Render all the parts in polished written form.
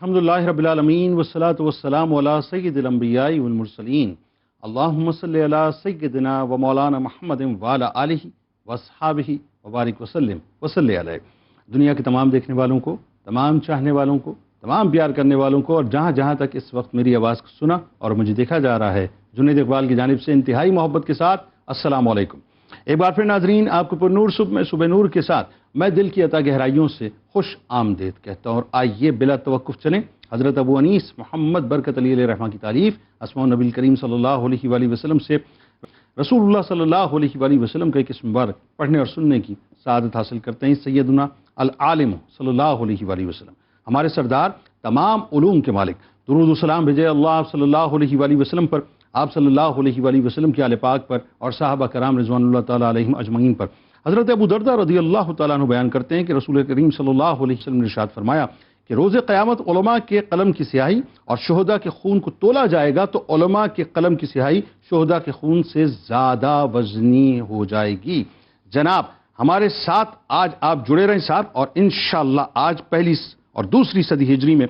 الحمدللہ رب العالمین والصلاة والسلام علی سید الانبیاء والمرسلین اللہم صلی علی سیدنا و مولانا محمد وعلی آلہ واصحابہ وبارک وسلم وصلی علیہ۔ دنیا کے تمام دیکھنے والوں کو، تمام چاہنے والوں کو، تمام پیار کرنے والوں کو، اور جہاں جہاں تک اس وقت میری آواز کو سنا اور مجھے دیکھا جا رہا ہے، جنید اقبال کی جانب سے انتہائی محبت کے ساتھ السلام علیکم۔ ایک بار پھر ناظرین، آپ کو پر نور صبح میں صبح نور کے ساتھ میں دل کی عطا گہرائیوں سے خوش آمدید کہتا ہوں، اور آئیے بلا توقف چلیں حضرت ابو انیس محمد برکت علی علیہ رحمہ کی تعریف اسماء النبی کریم صلی اللہ علیہ وآلہ وسلم سے رسول اللہ صلی اللہ علیہ وآلہ وسلم کا ایک اسم مبارک پڑھنے اور سننے کی سعادت حاصل کرتے ہیں۔ سیدنا العالم صلی اللہ علیہ وآلہ وسلم، ہمارے سردار، تمام علوم کے مالک، درود و سلام بھیجے اللہ صلی اللہ علیہ وآلہ وسلم پر، آپ صلی اللہ علیہ وآلہ وسلم کے آل پاک پر اور صحابہ کرام رضوان اللہ تعالیٰ علیہم اجمعین پر۔ حضرت ابو دردہ رضی اللہ تعالیٰ عنہ بیان کرتے ہیں کہ رسول کریم صلی اللہ علیہ وسلم نے ارشاد فرمایا کہ روز قیامت علماء کے قلم کی سیاہی اور شہداء کے خون کو تولا جائے گا تو علماء کے قلم کی سیاہی شہداء کے خون سے زیادہ وزنی ہو جائے گی۔ جناب ہمارے ساتھ آج آپ جڑے رہیں صاحب، اور انشاءاللہ آج پہلی اور دوسری صدی ہجری میں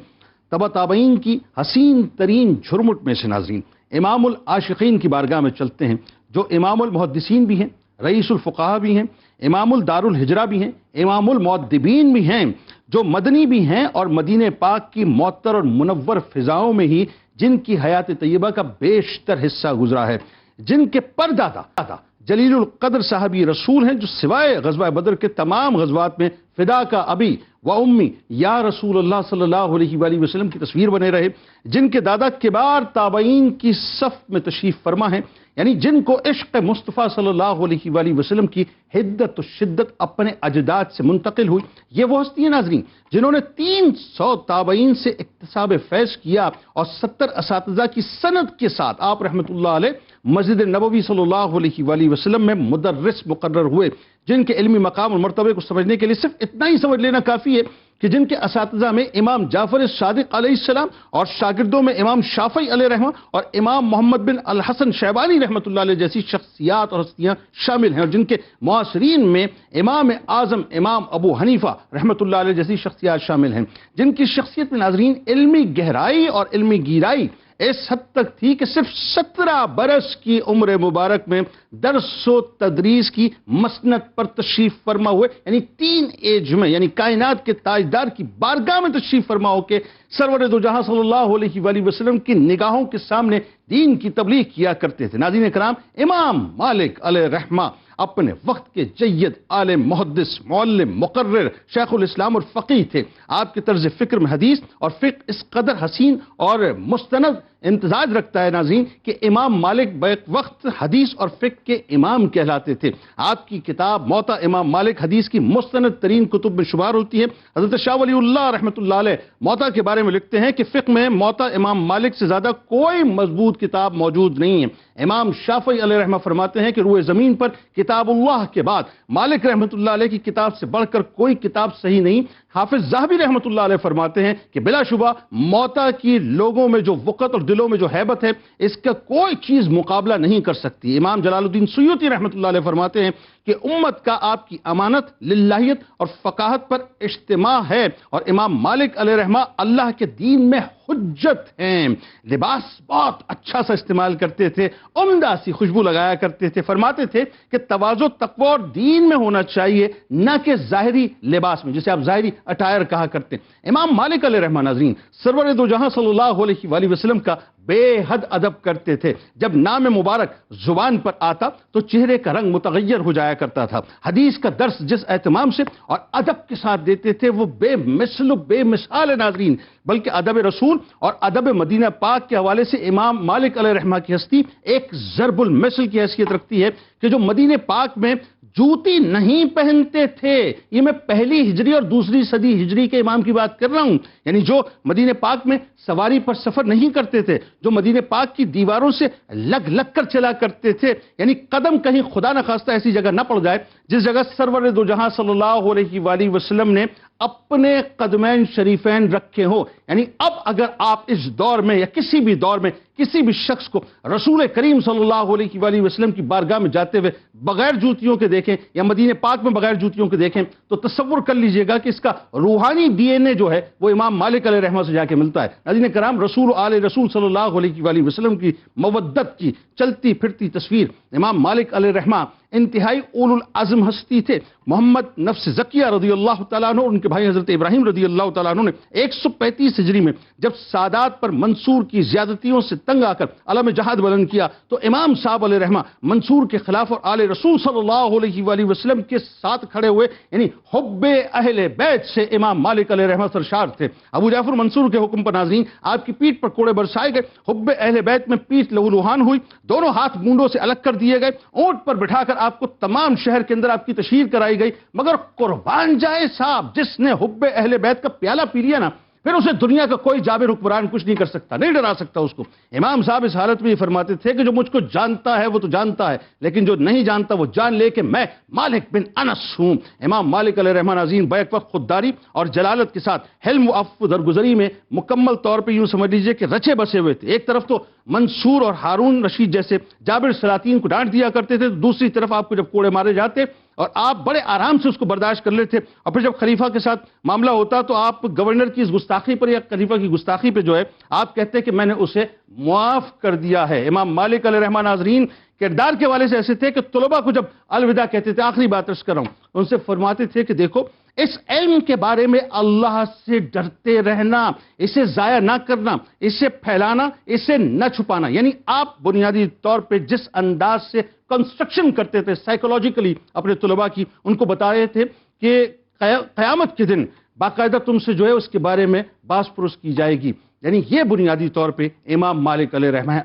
تبا تابعین کی حسین ترین جھرمٹ میں سے ناظرین امام العاشقین کی بارگاہ میں چلتے ہیں، جو امام المحدثین بھی ہیں، رئیس الفقہاء بھی ہیں، امام الدار الہجرہ بھی ہیں، امام المؤدبین بھی ہیں، جو مدنی بھی ہیں اور مدینہ پاک کی معطر اور منور فضاؤں میں ہی جن کی حیات طیبہ کا بیشتر حصہ گزرا ہے، جن کے پردادا جلیل القدر صحابی رسول ہیں، جو سوائے غزوہ بدر کے تمام غزوات میں فدا کا ابی و امی یا رسول اللہ صلی اللہ علیہ وآلہ وسلم کی تصویر بنے رہے، جن کے دادا کبار تابعین کی صف میں تشریف فرما ہیں، یعنی جن کو عشق مصطفیٰ صلی اللہ علیہ وآلہ وسلم کی حدت و شدت اپنے اجداد سے منتقل ہوئی۔ یہ وہ ہستی ہیں ناظرین جنہوں نے 300 تابعین سے اکتساب فیض کیا اور 70 اساتذہ کی سند کے ساتھ آپ رحمۃ اللہ علیہ مسجد نبوی صلی اللہ علیہ وآلہ وسلم میں مدرس مقرر ہوئے، جن کے علمی مقام اور مرتبے کو سمجھنے کے لیے صرف اتنا ہی سمجھ لینا کافی ہے کہ جن کے اساتذہ میں امام جعفر صادق علیہ السلام اور شاگردوں میں امام شافعی علیہ رحمہ اور امام محمد بن الحسن شیبانی رحمۃ اللہ علیہ جیسی شخصیات اور ہستیاں شامل ہیں، اور جن کے معاصرین میں امام اعظم امام ابو حنیفہ رحمۃ اللہ علیہ جیسی شخصیات شامل ہیں، جن کی شخصیت میں ناظرین علمی گہرائی اور علمی گیرائی اس حد تک تھی کہ صرف 17 برس کی عمر مبارک میں درس و تدریس کی مسند پر تشریف فرما ہوئے، یعنی ٹین ایج میں، یعنی کائنات کے تاجدار کی بارگاہ میں تشریف فرما ہو کے سرور دو جہاں صلی اللہ علیہ وآلہ وسلم کی نگاہوں کے سامنے دین کی تبلیغ کیا کرتے تھے۔ ناظرین کرام، امام مالک علیہ رحمہ اپنے وقت کے جید عالم، محدث، معلم، مقرر، شیخ الاسلام اور فقیہ تھے۔ آپ کے طرز فکر میں حدیث اور فقہ اس قدر حسین اور مستند امتزاج رکھتا ہے ناظرین کہ امام مالک بیک وقت حدیث اور فقہ کے امام کہلاتے تھے۔ آپ کی کتاب موطا امام مالک حدیث کی مستند ترین کتب میں شمار ہوتی ہے۔ حضرت شاہ ولی اللہ رحمۃ اللہ علیہ موطا کے بارے میں لکھتے ہیں کہ فقہ میں موطا امام مالک سے زیادہ کوئی مضبوط کتاب موجود نہیں ہے۔ امام شافعی علیہ رحمہ فرماتے ہیں کہ روئے زمین پر کتاب اللہ کے بعد مالک رحمۃ اللہ علیہ کی کتاب سے بڑھ کر کوئی کتاب صحیح نہیں۔ حافظ ذہبی رحمۃ اللہ علیہ فرماتے ہیں کہ بلا شبہ موطا کی لوگوں میں جو وقت اور دلوں میں جو ہیبت ہے، اس کا کوئی چیز مقابلہ نہیں کر سکتی۔ امام جلال الدین سیوطی رحمۃ اللہ علیہ فرماتے ہیں کہ امت کا آپ کی امانت للہیت اور فقاہت پر اجتماع ہے، اور امام مالک علیہ رحمہ اللہ کے دین میں حجت ہیں۔ لباس بہت اچھا سا استعمال کرتے تھے، عمدہ سی خوشبو لگایا کرتے تھے۔ فرماتے تھے کہ تواضع تقوی اور دین میں ہونا چاہیے، نہ کہ ظاہری لباس میں، جسے آپ ظاہری اٹائر کہا کرتے ہیں۔ امام مالک علیہ رحمہ ناظرین سرور دو جہاں صلی اللہ علیہ وآلہ وسلم کا بے حد ادب کرتے تھے۔ جب نام مبارک زبان پر آتا تو چہرے کا رنگ متغیر ہو جایا کرتا تھا۔ حدیث کا درس جس اہتمام سے اور ادب کے ساتھ دیتے تھے وہ بے مثل و بے مثال ہے ناظرین، بلکہ ادب رسول اور ادب مدینہ پاک کے حوالے سے امام مالک علیہ رحمہ کی ہستی ایک ضرب المثل کی حیثیت رکھتی ہے کہ جو مدینہ پاک میں جوتی نہیں پہنتے تھے، یہ میں پہلی ہجری اور دوسری صدی ہجری کے امام کی بات کر رہا ہوں، یعنی جو مدینہ پاک میں سواری پر سفر نہیں کرتے تھے، جو مدینہ پاک کی دیواروں سے لگ لگ کر چلا کرتے تھے، یعنی قدم کہیں خدا نخواستہ ایسی جگہ نہ پڑ جائے جس جگہ سرور دو جہاں صلی اللہ علیہ وآلہ وسلم نے اپنے قدمین شریفین رکھے ہوں. یعنی اب اگر آپ اس دور میں یا کسی بھی دور میں کسی بھی شخص کو رسول کریم صلی اللہ علیہ وآلہ وسلم کی بارگاہ میں جاتے ہوئے بغیر جوتیوں کے دیکھیں یا مدینہ پاک میں بغیر جوتیوں کے دیکھیں تو تصور کر لیجئے گا کہ اس کا روحانی ڈی این اے جو ہے وہ امام مالک علیہ رحمہ سے جا کے ملتا ہے. ناظرین کرام، رسول آل رسول صلی اللہ علیہ وآلہ وسلم کی مودت کی چلتی پھرتی تصویر امام مالک علیہ رحمہ انتہائی اول العزم ہستی تھے. محمد نفس زکیہ رضی اللہ تعالیٰ عنہ اور ان کے بھائی حضرت ابراہیم رضی اللہ تعالیٰ عنہ نے 135 ہجری میں جب سادات پر منصور کی زیادتیوں سے تنگ آ کر علم جہاد بلند کیا تو امام صاحب علیہ رحمہ منصور کے خلاف اور آل رسول صلی اللہ علیہ وآلہ وسلم کے ساتھ کھڑے ہوئے. یعنی حب اہل بیت سے امام مالک علیہ رحمہ سرشار تھے. ابو جعفر منصور کے حکم پر ناظرین آپ کی پیٹھ پر کوڑے برسائے گئے. حب اہل بیت میں پیٹھ لہولوہان ہوئی، دونوں ہاتھ مونڈوں سے الگ کر دیے گئے، اونٹ پر بٹھا کر آپ کو تمام شہر کے اندر آپ کی تشہیر کرائی گئی. مگر قربان جائے صاحب، جس نے حب اہل بیت کا پیالہ پی لیا نا، پھر اسے دنیا کا کوئی جابر حکمران کچھ نہیں کر سکتا، نہیں ڈرا سکتا اس کو. امام صاحب اس حالت میں یہ فرماتے تھے کہ جو مجھ کو جانتا ہے وہ تو جانتا ہے، لیکن جو نہیں جانتا وہ جان لے کہ میں مالک بن انس ہوں. امام مالک علیہ رحمہ ناظرین بیک وقت خودداری اور جلالت کے ساتھ حلم و عفو درگزری میں مکمل طور پہ یوں سمجھ لیجئے کہ رچے بسے ہوئے تھے. ایک طرف تو منصور اور ہارون رشید جیسے جابر سلاطین کو ڈانٹ دیا کرتے تھے، دوسری طرف آپ کو جب کوڑے مارے جاتے اور آپ بڑے آرام سے اس کو برداشت کر لیتے، اور پھر جب خلیفہ کے ساتھ معاملہ ہوتا تو آپ گورنر کی اس گستاخی پر یا خلیفہ کی گستاخی پہ جو ہے آپ کہتے کہ میں نے اسے معاف کر دیا ہے. امام مالک علیہ رحمہ ناظرین کردار کے والے سے ایسے تھے کہ طلباء کو جب الوداع کہتے تھے، آخری بات عرض کر رہا ہوں، ان سے فرماتے تھے کہ دیکھو اس علم کے بارے میں اللہ سے ڈرتے رہنا، اسے ضائع نہ کرنا، اسے پھیلانا، اسے نہ چھپانا. یعنی آپ بنیادی طور پہ جس انداز سے کنسٹرکشن کرتے تھے سائیکولوجیکلی اپنے طلباء کی، ان کو بتا رہے تھے کہ قیامت کے دن باقاعدہ تم سے جو ہے اس کے بارے میں باس پرس کی جائے گی. یعنی یہ بنیادی طور پہ امام مالک علیہ رحمہ ہے.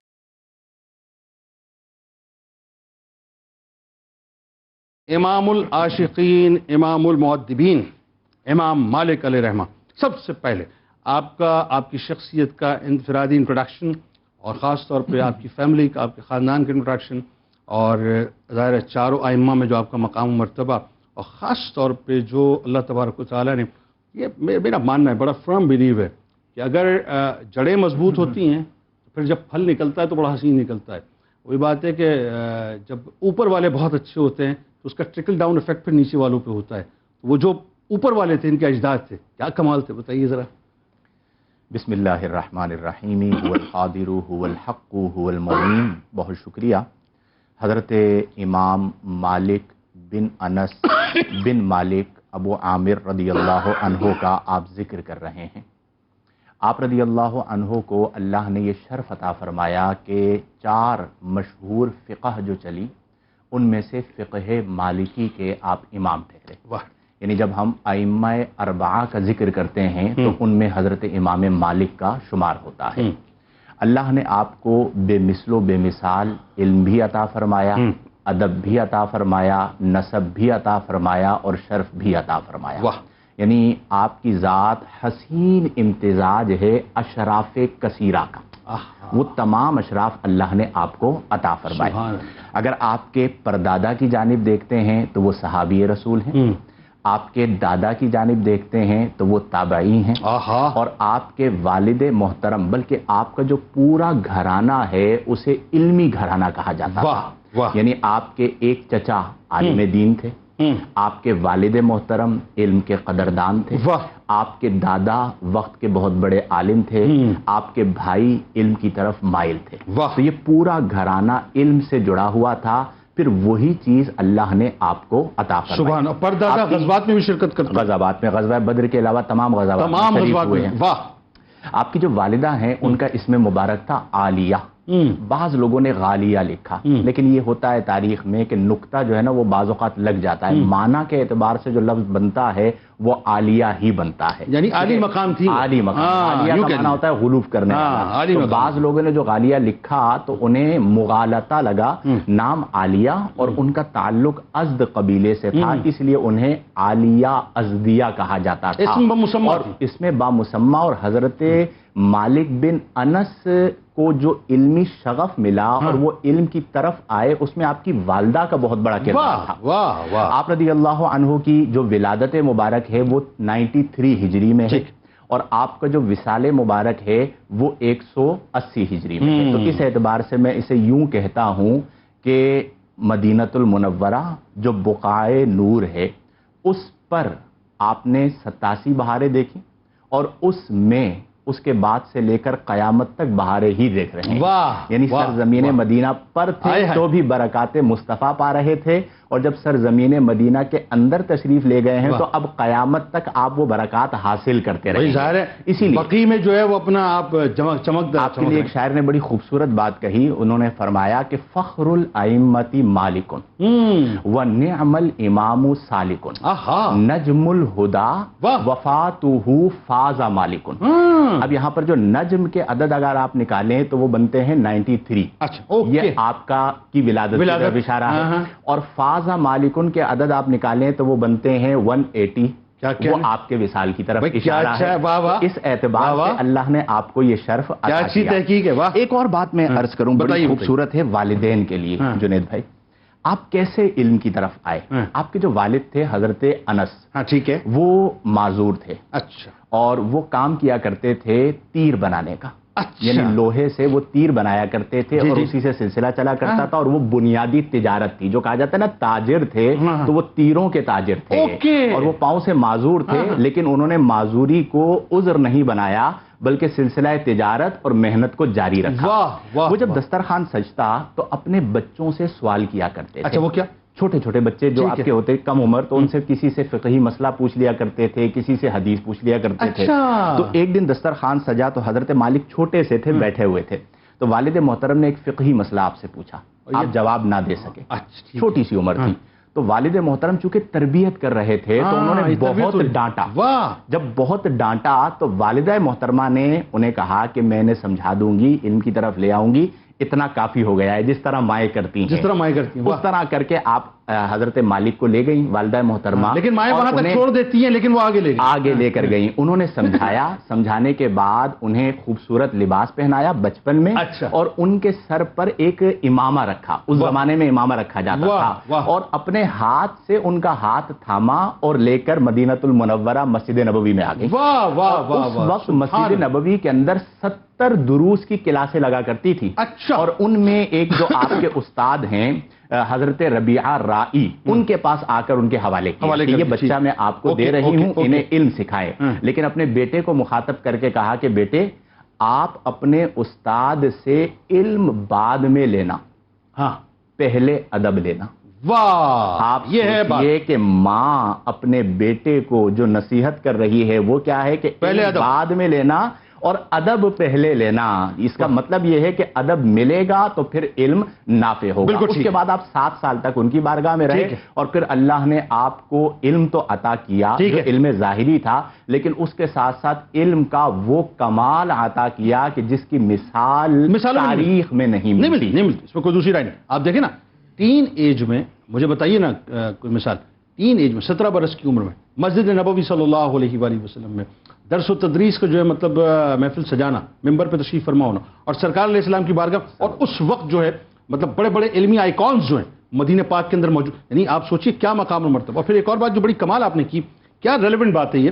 امام العاشقین، امام المؤدبین، امام مالک علیہ رحمہ. سب سے پہلے آپ کی شخصیت کا انفرادی انٹروڈکشن اور خاص طور پہ آپ کی فیملی کا، آپ کے خاندان کا انٹروڈکشن، اور ظاہر چاروں ائمہ میں جو آپ کا مقام و مرتبہ، اور خاص طور پہ جو اللہ تبارک و تعالیٰ نے، یہ میرا ماننا ہے، بڑا فرم بلیو ہے کہ اگر جڑیں مضبوط ہوتی ہیں تو پھر جب پھل نکلتا ہے تو بڑا حسین نکلتا ہے. وہی بات ہے کہ جب اوپر والے بہت اچھے ہوتے ہیں تو اس کا ٹرکل ڈاؤن ایفیکٹ پھر نیچے والوں پہ ہوتا ہے. وہ جو اوپر والے تھے، ان کے اجداد تھے، کیا کمال تھے، بتائیے ذرا. بسم اللہ الرحمن الرحیم. هو القادر هو الحق هو المعین. بہت شکریہ. حضرت امام مالک بن انس بن مالک ابو عامر رضی اللہ عنہ کا آپ ذکر کر رہے ہیں. آپ رضی اللہ عنہ کو اللہ نے یہ شرف عطا فرمایا کہ 4 مشہور فقہ جو چلی ان میں سے فقہ مالکی کے آپ امام ٹھہرے. واہ. یعنی جب ہم ائمہ اربعہ کا ذکر کرتے ہیں تو ان میں حضرت امام مالک کا شمار ہوتا ہے. اللہ نے آپ کو بے مثل و بے مثال علم بھی عطا فرمایا، ادب بھی عطا فرمایا، نسب بھی عطا فرمایا اور شرف بھی عطا فرمایا. واہ. یعنی آپ کی ذات حسین امتزاج ہے اشراف کثیرہ کا. وہ تمام اشراف اللہ نے آپ کو عطا فرمائے. اگر آپ کے پردادا کی جانب دیکھتے ہیں تو وہ صحابی رسول ہیں، آپ کے دادا کی جانب دیکھتے ہیں تو وہ تابعی ہیں، اور آپ کے والد محترم بلکہ آپ کا جو پورا گھرانہ ہے اسے علمی گھرانہ کہا جاتا ہے. یعنی آپ کے ایک چچا عالم دین تھے، آپ کے والد محترم علم کے قدردان تھے، آپ کے دادا وقت کے بہت بڑے عالم تھے، آپ کے بھائی علم کی طرف مائل تھے. تو یہ پورا گھرانہ علم سے جڑا ہوا تھا. پھر وہی چیز اللہ نے آپ کو عطا فرمائی. سبحان اللہ. پردادا غزوات میں بھی شرکت کرتے ہیں. غزوات میں، غزوہ بدر کے علاوہ تمام غزوات میں شریک ہوئے ہیں. واہ. آپ کی جو والدہ ہیں ان کا اسم مبارک تھا عالیہ. بعض لوگوں نے غالیہ لکھا، لیکن یہ ہوتا ہے تاریخ میں کہ نقطہ جو ہے نا وہ بعض اوقات لگ جاتا ہے. معنی کے اعتبار سے جو لفظ بنتا ہے وہ عالیہ ہی بنتا ہے. یعنی عالی مقام تھی. عالی مقام. عالیہ کا معنی ہوتا ہے غلوف کرنے والا. تو بعض لوگوں نے جو غالیہ لکھا تو انہیں مغالطہ لگا. نام عالیہ اور ان کا تعلق ازد قبیلے سے تھا، اس لیے انہیں عالیہ ازدیہ کہا جاتا تھا. اور اس میں بامسمہ. اور حضرت مالک بن انس کو جو علمی شغف ملا اور وہ علم کی طرف آئے، اس میں آپ کی والدہ کا بہت بڑا کردار تھا. آپ رضی اللہ عنہ کی جو ولادت مبارک ہے وہ 93 ہجری میں ہے اور آپ کا جو وصال مبارک ہے وہ 180 ہجری میں ہے. تو اس اعتبار سے میں اسے یوں کہتا ہوں کہ مدینۃ المنورہ جو بقاع نور ہے اس پر آپ نے 87 بہاریں دیکھی اور اس میں اس کے بعد سے لے کر قیامت تک بہاریں ہی دیکھ رہے ہیں. یعنی سرزمین مدینہ پر تھے تو بھی برکات مصطفیٰ پا رہے تھے اور جب سرزمین مدینہ کے اندر تشریف لے گئے ہیں تو اب قیامت تک آپ وہ برکات حاصل کرتے رہے. اسی لیے بقی میں جو ہے وہ اپنا آپ چمک آپ کے لیے ایک شاعر نے بڑی خوبصورت بات کہی. انہوں نے فرمایا کہ فخر الائمۃ مالک ونعم الامام سالک نجم الہدی وفاتہ فاز مالک. اب یہاں پر جو نجم کے عدد اگر آپ نکالیں تو وہ بنتے ہیں 93. یہ آپ کی ولادت کا اشارہ ہے. اور فازا مالکن کے عدد آپ نکالیں تو وہ بنتے ہیں 180. وہ آپ کے وصال کی طرف اشارہ ہے. اس اعتبار سے اللہ نے آپ کو یہ شرف عطا کیا. ایک اور بات میں عرض کروں بڑی خوبصورت ہے والدین کے لیے. جنید بھائی آپ کیسے علم کی طرف آئے؟ آپ کے جو والد تھے حضرت انس، ٹھیک ہے، وہ معذور تھے. اچھا. اور وہ کام کیا کرتے تھے تیر بنانے کا. یعنی لوہے سے وہ تیر بنایا کرتے تھے اور اسی سے سلسلہ چلا کرتا تھا. اور وہ بنیادی تجارت تھی. جو کہا جاتا ہے نا تاجر تھے تو وہ تیروں کے تاجر تھے. اور وہ پاؤں سے معذور تھے لیکن انہوں نے معذوری کو عذر نہیں بنایا بلکہ سلسلہ تجارت اور محنت کو جاری رکھا. وہ جب دسترخوان سجتا تو اپنے بچوں سے سوال کیا کرتے تھے. اچھا وہ کیا؟ چھوٹے چھوٹے بچے جو آپ کے ہوتے کم عمر تو ان سے کسی سے فقہی مسئلہ پوچھ لیا کرتے تھے، کسی سے حدیث پوچھ لیا کرتے تھے. تو ایک دن دسترخوان سجا تو حضرت مالک چھوٹے سے تھے، بیٹھے ہوئے تھے. تو والد محترم نے ایک فقہی مسئلہ آپ سے پوچھا، آپ جواب نہ دے سکے. چھوٹی سی عمر تھی. تو والد محترم چونکہ تربیت کر رہے تھے تو انہوں نے بہت ڈانٹا. جب بہت ڈانٹا تو والدہ محترمہ نے انہیں کہا کہ میں نے سمجھا دوں گی، علم کی طرف لے آؤں گی، اتنا کافی ہو گیا ہے. جس طرح مائیں کرتی ہیں اس طرح کر کے آپ حضرت مالک کو لے گئیں والدہ محترمہ. لیکن مائیں وہاں تک چھوڑ دیتی ہیں لیکن وہ آگے لے کر گئیں. انہوں نے سمجھایا، سمجھانے کے بعد انہیں خوبصورت لباس پہنایا بچپن میں اور ان کے سر پر ایک امامہ رکھا. اس زمانے میں امامہ رکھا جاتا تھا اور اپنے ہاتھ سے ان کا ہاتھ تھاما اور لے کر مدینۃ المنورہ مسجد نبوی میں آ گئی. اس وقت مسجد نبوی کے اندر 70 دروس کی کلاسیں لگا کرتی تھی. اور ان میں ایک جو آپ کے استاد ہیں حضرت ربیعہ رائی، ان کے پاس آ کر ان کے حوالے کیا کہ یہ بچہ میں آپ کو دے رہی ہوں، انہیں علم سکھائے. لیکن اپنے بیٹے کو مخاطب کر کے کہا کہ بیٹے آپ اپنے استاد سے علم بعد میں لینا، پہلے ادب لینا. آپ یہ کہ ماں اپنے بیٹے کو جو نصیحت کر رہی ہے وہ کیا ہے کہ پہلے بعد میں لینا اور ادب پہلے لینا. اس کا مطلب یہ ہے کہ ادب ملے گا تو پھر علم نافع ہوگا. اس کے بعد آپ 7 سال تک ان کی بارگاہ میں رہے اور پھر اللہ نے آپ کو علم تو عطا کیا جو علم ظاہری تھا، لیکن اس کے ساتھ ساتھ علم کا وہ کمال عطا کیا کہ جس کی مثال تاریخ میں نہیں ملتی. اس میں کوئی دوسری رائے نہیں. آپ دیکھیں نا ٹین ایج میں، مجھے بتائیے نا کوئی مثال. ٹین ایج میں 17 برس کی عمر میں مسجد نبوی صلی اللہ علیہ وآلہ وسلم میں درس و تدریس کا جو ہے مطلب محفل سجانا، ممبر پہ تشریف فرما ہونا اور سرکار علیہ السلام کی بارگاہ. اور اس وقت جو ہے مطلب بڑے بڑے علمی آئیکونز جو ہیں مدینہ پاک کے اندر موجود. یعنی آپ سوچئے کیا مقام اور مرتبہ. اور پھر ایک اور بات جو بڑی کمال آپ نے کی، کیا ریلیونٹ بات ہے یہ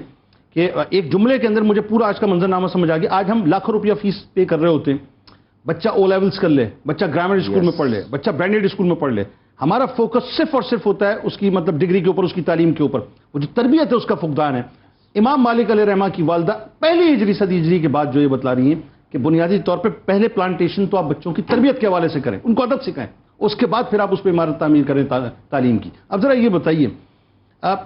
کہ ایک جملے کے اندر مجھے پورا آج کا منظرنامہ سمجھ آ گیا. آج ہم لاکھوں روپیہ فیس پے کر رہے ہوتے ہیں، بچہ او لیولز کر لے، بچہ گرامر اسکول میں پڑھ لے، بچہ برانڈیڈ اسکول میں پڑھ لے. ہمارا فوکس صرف اور صرف ہوتا ہے اس کی مطلب ڈگری کے اوپر، اس کی تعلیم کے اوپر. وہ جو تربیت ہے اس کا فقدان ہے. امام مالک علیہ رحمہ کی والدہ پہلی ہجری صدی ہجری کے بعد جو یہ بتلا رہی ہیں کہ بنیادی طور پہ پہلے پلانٹیشن تو آپ بچوں کی تربیت کے حوالے سے کریں، ان کو ادب سکھائیں، اس کے بعد پھر آپ اس پہ عمارت تعمیر کریں تعلیم کی. اب ذرا یہ بتائیے،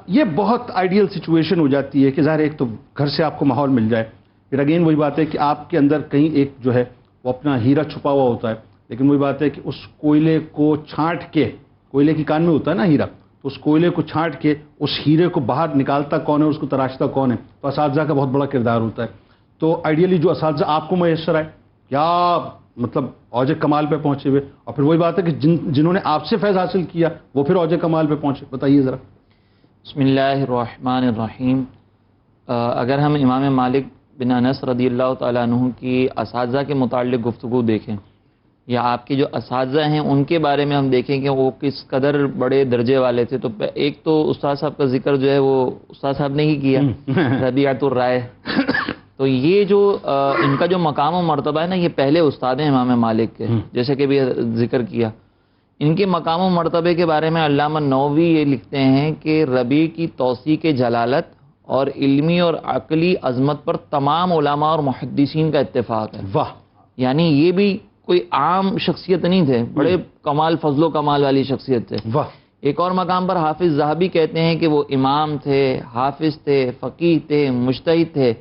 یہ بہت آئیڈیل سچویشن ہو جاتی ہے کہ ظاہر ایک تو گھر سے آپ کو ماحول مل جائے، پھر اگین وہی بات ہے کہ آپ کے اندر کہیں ایک جو ہے وہ اپنا ہیرا چھپا ہوا ہوتا ہے. لیکن وہی بات ہے کہ اس کوئلے کو چھانٹ کے، کوئلے کی کان میں ہوتا ہے نا ہیرا، تو اس کوئلے کو چھانٹ کے اس ہیرے کو باہر نکالتا کون ہے، اس کو تراشتا کون ہے؟ تو اساتذہ کا بہت بڑا کردار ہوتا ہے. تو آئیڈیلی جو اساتذہ آپ کو میسر آئے کیا مطلب اوج کمال پہ پہنچے ہوئے، اور پھر وہی بات ہے کہ جنہوں نے آپ سے فیض حاصل کیا وہ پھر اوج کمال پہ پہنچے. بتائیے ذرا. بسم اللہ الرحمن الرحیم. اگر ہم امام مالک بن انس رضی اللہ تعالیٰ عنہ کی اساتذہ کے متعلق گفتگو دیکھیں یا آپ کے جو اساتذہ ہیں ان کے بارے میں ہم دیکھیں کہ وہ کس قدر بڑے درجے والے تھے، تو ایک تو استاد صاحب کا ذکر جو ہے وہ استاد صاحب نے ہی کیا، ربیعۃ الرائے. تو یہ جو ان کا جو مقام و مرتبہ ہے نا، یہ پہلے استاد ہیں امام مالک کے، جیسے کہ بھی ذکر کیا. ان کے مقام و مرتبے کے بارے میں علامہ نووی یہ لکھتے ہیں کہ ربیع کی توثیق جلالت اور علمی اور عقلی عظمت پر تمام علماء اور محدثین کا اتفاق ہے. واہ. یعنی یہ بھی کوئی عام شخصیت نہیں تھے، بڑے کمال فضل و کمال والی شخصیت تھے. واہ. ایک اور مقام پر حافظ ذہبی کہتے ہیں کہ وہ امام تھے، حافظ تھے، فقیہ تھے، مجتہد تھے،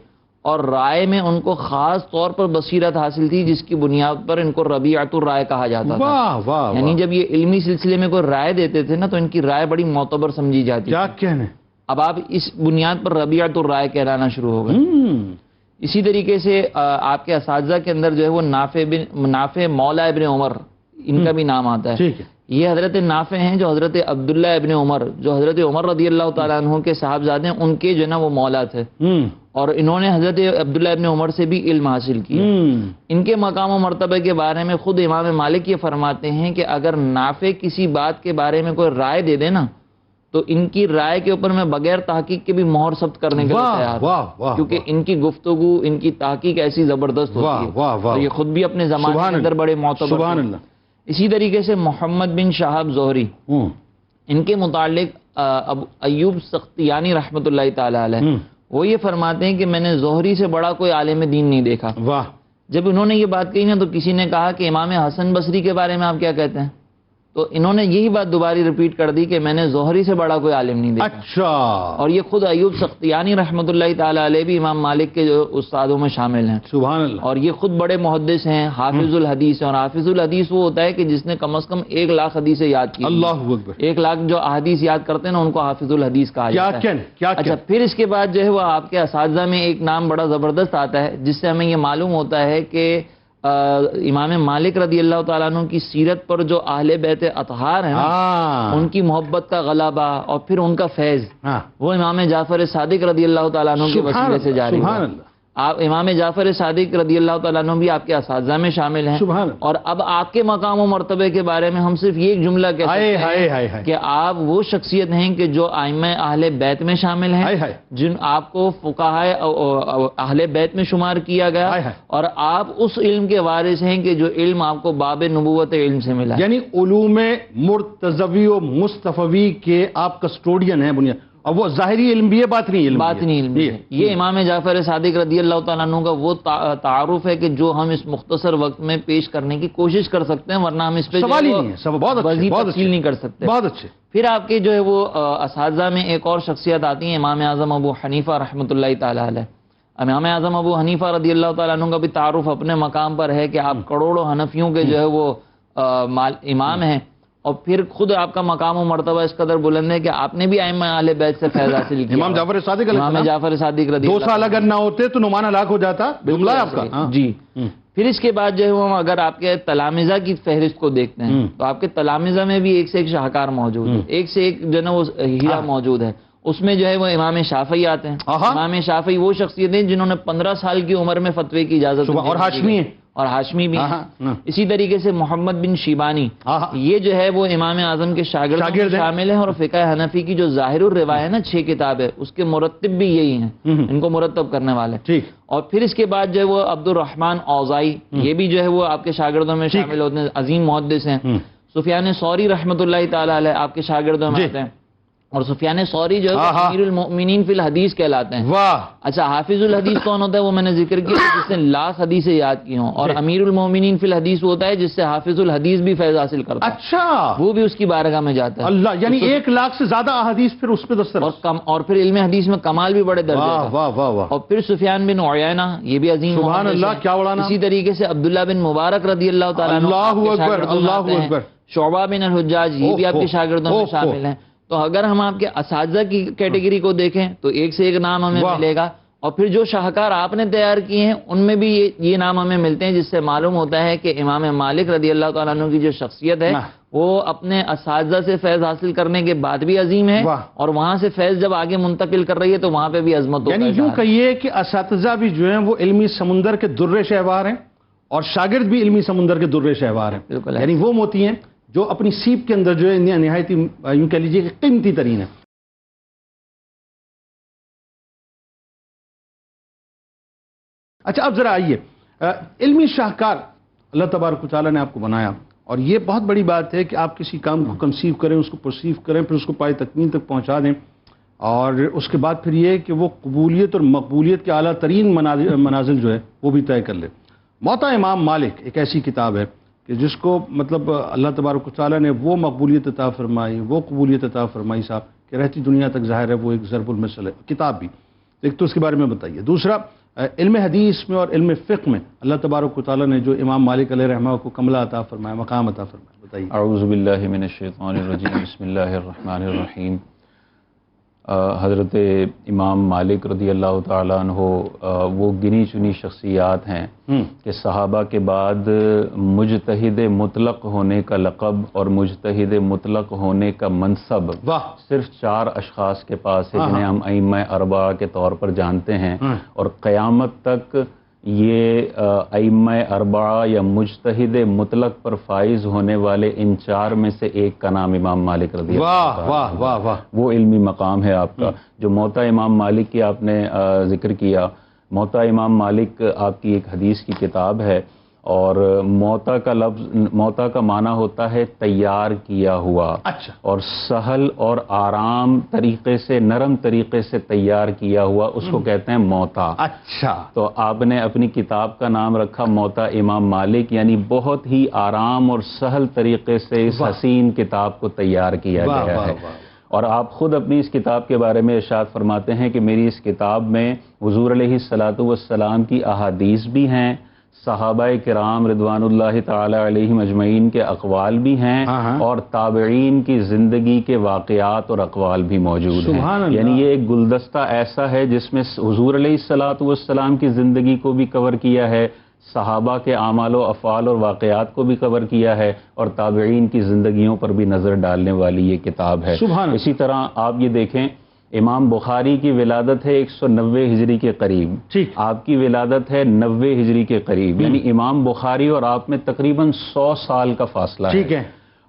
اور رائے میں ان کو خاص طور پر بصیرت حاصل تھی، جس کی بنیاد پر ان کو ربیعۃ الرائے کہا جاتا تھا. واہ واہ. یعنی جب یہ علمی سلسلے میں کوئی رائے دیتے تھے نا، تو ان کی رائے بڑی معتبر سمجھی جاتی کیا تھی. کہنے. اب آپ اس بنیاد پر ربیعۃ الرائے کہلانا شروع ہو گئے. اسی طریقے سے آپ کے اساتذہ کے اندر جو ہے وہ نافع مولا ابن عمر، ان کا بھی نام آتا ہے. ٹھیک ہے. یہ حضرت نافع ہیں جو حضرت عبداللہ ابن عمر، جو حضرت عمر رضی اللہ تعالیٰ عنہ کے صاحبزادے ہیں، ان کے جو ہے نا وہ مولا تھے، اور انہوں نے حضرت عبداللہ ابن عمر سے بھی علم حاصل کیا. ان کے مقام و مرتبہ کے بارے میں خود امام مالک یہ فرماتے ہیں کہ اگر نافع کسی بات کے بارے میں کوئی رائے دے دے نا، تو ان کی رائے کے اوپر میں بغیر تحقیق کے بھی مہر ثبت کرنے کے لیے تیار ہوں، کیونکہ ان کی گفتگو، ان کی تحقیق ایسی زبردست ہوتی ہے. اور یہ خود بھی اپنے زمانے کے اندر بڑے معتبر. سبحان اللہ. اسی طریقے سے محمد بن شہاب زہری، ان کے متعلق ایوب سختیانی رحمۃ اللہ تعالی علیہ وہ یہ فرماتے ہیں کہ میں نے زہری سے بڑا کوئی عالم دین نہیں دیکھا. واہ. جب انہوں نے یہ بات کہی نا، تو کسی نے کہا کہ امام حسن بصری کے بارے میں آپ کیا کہتے ہیں؟ تو انہوں نے یہی بات دوبارہ ریپیٹ کر دی کہ میں نے زہری سے بڑا کوئی عالم نہیں دیکھا. اچھا. اور یہ خود ایوب سختیانی رحمۃ اللہ تعالی علیہ بھی امام مالک کے جو استادوں میں شامل ہیں. سبحان اللہ. اور یہ خود بڑے محدث ہیں، حافظ الحدیث ہیں. اور حافظ الحدیث وہ ہوتا ہے کہ جس نے کم از کم 1,00,000 حدیثیں یاد کی. اللہ اکبر. 1,00,000 جو احادیث یاد کرتے ہیں نا، ان کو حافظ الحدیث کہا جاتا ہے. اچھا، پھر اس کے بعد جو ہے وہ آپ کے اساتذہ میں ایک نام بڑا زبردست آتا ہے، جس سے ہمیں یہ معلوم ہوتا ہے کہ امام مالک رضی اللہ تعالیٰ عنہ کی سیرت پر جو اہل بیت اطہار ہیں ان کی محبت کا غلبہ اور پھر ان کا فیض، وہ امام جعفر صادق رضی اللہ تعالیٰ عنہ کے وسیلے سے جاری ہے. آپ امام جعفر صادق رضی اللہ تعالیٰ عنہ بھی آپ کے اساتذہ میں شامل ہیں. اور اب آپ کے مقام و مرتبے کے بارے میں ہم صرف یہ ایک جملہ کہہ سکتے ہیں کہ آپ وہ شخصیت ہیں کہ جو ائمہ اہل بیت میں شامل ہیں، جن آپ کو فقہائے اہل بیت میں شمار کیا گیا، اور آپ اس علم کے وارث ہیں کہ جو علم آپ کو باب نبوت علم سے ملا. یعنی علوم مرتضوی و مصطفوی کے آپ کسٹوڈین ہیں بنیاد. اور وہ ظاہری علم بھی ہے، باطنی علم بھی ہے. یہ امام جعفر صادق رضی اللہ تعالیٰ عنہ کا وہ تعارف ہے کہ جو ہم اس مختصر وقت میں پیش کرنے کی کوشش کر سکتے ہیں، ورنہ ہم اس پہ مزید تفصیل نہیں کر سکتے. بہت اچھے. پھر آپ کے جو ہے وہ اساتذہ میں ایک اور شخصیت آتی ہیں، امام اعظم ابو حنیفہ رحمۃ اللہ تعالی علیہ. امام اعظم ابو حنیفہ رضی اللہ تعالیٰ عنہ کا بھی تعارف اپنے مقام پر ہے کہ آپ کروڑوں حنفیوں کے جو ہے وہ امام ہیں. اور پھر خود آپ کا مقام و مرتبہ اس قدر بلند ہے کہ آپ نے بھی ائمہ اہل بیت سے فیض حاصل کیا. امام جعفر صادق علیہ السلام، امام جعفر صادق رضی اللہ 2 سال اگر نہ ہوتے تو نعمان ہلاک ہو جاتا. جملہ ہے آپ کا. جی. پھر اس کے بعد جو ہے وہ اگر آپ کے تلامذہ کی فہرست کو دیکھتے ہیں تو آپ کے تلامذہ میں بھی ایک سے ایک شاہکار موجود ہے، ایک سے ایک جو ہے نا وہ ہیرا موجود ہے. اس میں جو ہے وہ امام شافعی آتے ہیں. امام شافعی وہ شخصیت ہیں جنہوں نے 15 سال کی عمر میں فتوے کی اجازت دی. اور ہاشمی ہیں، اور ہاشمی بھی. اسی طریقے سے محمد بن شیبانی، یہ جو ہے وہ امام اعظم کے شاگرد شامل ہیں. اور فقہ حنفی کی جو ظاہر الروایہ ہے نا 6 کتاب ہے، اس کے مرتب بھی یہی ہیں، ان کو مرتب کرنے والے. اور پھر اس کے بعد جو ہے وہ عبد الرحمن اوزائی، یہ بھی جو ہے وہ آپ کے شاگردوں میں شامل ہوتے ہیں، عظیم محدث ہیں. سفیان ثوری رحمۃ اللہ تعالی علیہ آپ کے شاگردوں میں آتے ہیں. اور سفیان ثوری جو ہے امیر المؤمنین فی الحدیث کہلاتے ہیں. اچھا، حافظ الحدیث کون ہوتا ہے؟ وہ میں نے ذکر کیا جس نے 1,00,000 حدیثیں یاد کی ہوں. اور امیر المؤمنین فی الحدیث وہ ہوتا ہے جس سے حافظ الحدیث بھی فیض حاصل کرتا ہے. اچھا، وہ بھی اس کی بارگاہ میں جاتا ہے. اللہ، یعنی 1,00,000 سے زیادہ احادیث پھر اس پہ دسترس. اور پھر علم حدیث میں کمال بھی بڑے درجے کا. اور پھر سفیان بن عیینہ، یہ بھی عظیم. سبحان اللہ، کیا اڑانا. اسی طریقے سے عبداللہ بن مبارک رضی اللہ تعالیٰ عنہ، اللہ اکبر، اللہ اکبر. شعبہ بن الحجاج، یہ بھی آپ کے شاگردوں میں شامل ہیں. تو اگر ہم آپ کے اساتذہ کی کیٹیگری کو دیکھیں تو ایک سے ایک نام ہمیں ملے گا. اور پھر جو شاہکار آپ نے تیار کیے ہیں ان میں بھی یہ نام ہمیں ملتے ہیں، جس سے معلوم ہوتا ہے کہ امام مالک رضی اللہ تعالیٰ عنہ کی جو شخصیت ہے وہ اپنے اساتذہ سے فیض حاصل کرنے کے بعد بھی عظیم ہے، اور وہاں سے فیض جب آگے منتقل کر رہی ہے تو وہاں پہ بھی عظمت ہوتا ہے. یعنی یوں کہیے کہ اساتذہ بھی جو ہیں وہ علمی سمندر کے درے شہوار ہیں، اور شاگرد بھی علمی سمندر کے در شہوار ہیں، یعنی وہ موتی ہیں جو اپنی سیپ کے اندر جو ہے نہایت یوں کہہ لیجیے کہ قیمتی ترین ہے۔ اچھا اب ذرا آئیے، علمی شاہکار اللہ تبارک و تعالیٰ نے آپ کو بنایا، اور یہ بہت بڑی بات ہے کہ آپ کسی کام کو کنسیو کریں، اس کو پرسیو کریں، پھر اس کو پائے تکمیل تک پہنچا دیں، اور اس کے بعد پھر یہ کہ وہ قبولیت اور مقبولیت کے اعلیٰ ترین منازل جو ہے وہ بھی طے کر لے۔ موطا امام مالک ایک ایسی کتاب ہے کہ جس کو مطلب اللہ تبارک و تعالیٰ نے وہ مقبولیت عطا فرمائی، وہ قبولیت عطا فرمائی صاحب کہ رہتی دنیا تک ظاہر ہے وہ ایک ضرب المثل ہے کتاب بھی۔ ایک تو اس کے بارے میں بتائیے، دوسرا علم حدیث میں اور علم فقہ میں اللہ تبارک و تعالیٰ نے جو امام مالک علیہ رحمہ کو کملہ عطا فرمایا، مقام عطا فرمایا، بتائیے۔ اعوذ باللہ من الشیطان الرجیم، بسم اللہ الرحمن الرحیم۔ حضرت امام مالک رضی اللہ تعالیٰ عنہ وہ گنی چنی شخصیات ہیں کہ صحابہ کے بعد مجتہد مطلق ہونے کا لقب اور مجتہد مطلق ہونے کا منصب صرف 4 اشخاص کے پاس ہے جنہیں ہم ائمہ اربعہ کے طور پر جانتے ہیں، اور قیامت تک یہ ائمہ اربعہ یا مجتہد مطلق پر فائز ہونے والے ان 4 میں سے ایک کا نام امام مالک رضی اللہ عنہ۔ واہ واہ واہ، وہ علمی مقام ہے آپ کا جو موطا امام مالک کی آپ نے ذکر کیا۔ موطا امام مالک آپ کی ایک حدیث کی کتاب ہے، اور موطا کا لفظ، موطا کا معنی ہوتا ہے تیار کیا ہوا، اچھا، اور سہل اور آرام طریقے سے، نرم طریقے سے تیار کیا ہوا، اس کو کہتے ہیں موطا۔ اچھا، تو آپ نے اپنی کتاب کا نام رکھا موطا امام مالک، یعنی بہت ہی آرام اور سہل طریقے سے اس حسین کتاب کو تیار کیا گیا ہے۔ اور آپ خود اپنی اس کتاب کے بارے میں ارشاد فرماتے ہیں کہ میری اس کتاب میں حضور علیہ الصلاۃ والسلام کی احادیث بھی ہیں، صحابہ کرام رضوان اللہ تعالی علیہم اجمعین کے اقوال بھی ہیں، اور تابعین کی زندگی کے واقعات اور اقوال بھی موجود ہیں۔ یعنی یہ ایک گلدستہ ایسا ہے جس میں حضور علیہ الصلاۃ والسلام کی زندگی کو بھی کور کیا ہے، صحابہ کے اعمال و افعال اور واقعات کو بھی کور کیا ہے، اور تابعین کی زندگیوں پر بھی نظر ڈالنے والی یہ کتاب ہے۔ اسی طرح آپ یہ دیکھیں، امام بخاری کی ولادت ہے 190 ہجری کے قریب، آپ کی ولادت ہے 90 ہجری کے قریب، یعنی امام بخاری اور آپ میں تقریباً 100 سال کا فاصلہ ہے۔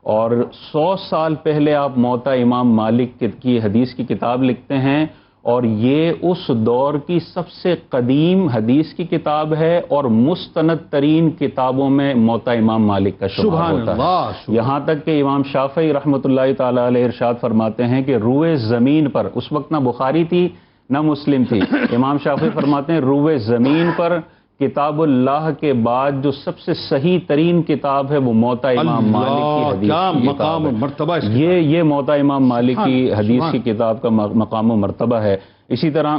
اور 100 سال پہلے آپ موطا امام مالک کی حدیث کی کتاب لکھتے ہیں، اور یہ اس دور کی سب سے قدیم حدیث کی کتاب ہے، اور مستند ترین کتابوں میں موطا امام مالک کا شمار ہوتا ہے۔ یہاں تک کہ امام شافعی رحمۃ اللہ تعالی علیہ ارشاد فرماتے ہیں کہ روئے زمین پر، اس وقت نہ بخاری تھی نہ مسلم تھی، امام شافعی فرماتے ہیں روئے زمین پر کتاب اللہ کے بعد جو سب سے صحیح ترین کتاب ہے وہ موطا امام مالک کی حدیث کی کتاب ہے۔ یہ موطا امام مالک کی حدیث کی کتاب کا مقام و مرتبہ ہے۔ اسی طرح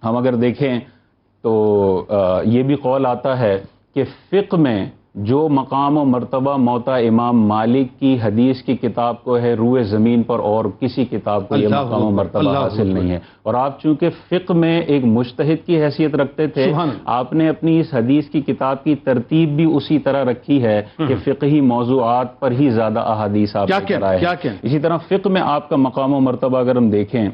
ہم اگر دیکھیں تو یہ بھی قول آتا ہے کہ فقہ میں جو مقام و مرتبہ موطا امام مالک کی حدیث کی کتاب کو ہے، روئے زمین پر اور کسی کتاب کو یہ مقام و مرتبہ حاصل نہیں ہے۔ اور آپ چونکہ فقہ میں ایک مجتہد کی حیثیت رکھتے تھے، آپ نے اپنی اس حدیث کی کتاب کی ترتیب بھی اسی طرح رکھی ہے کہ فقہی موضوعات پر ہی زیادہ احادیث آپ نے کرائے ہیں۔ اسی طرح فقہ میں آپ کا مقام و مرتبہ اگر ہم دیکھیں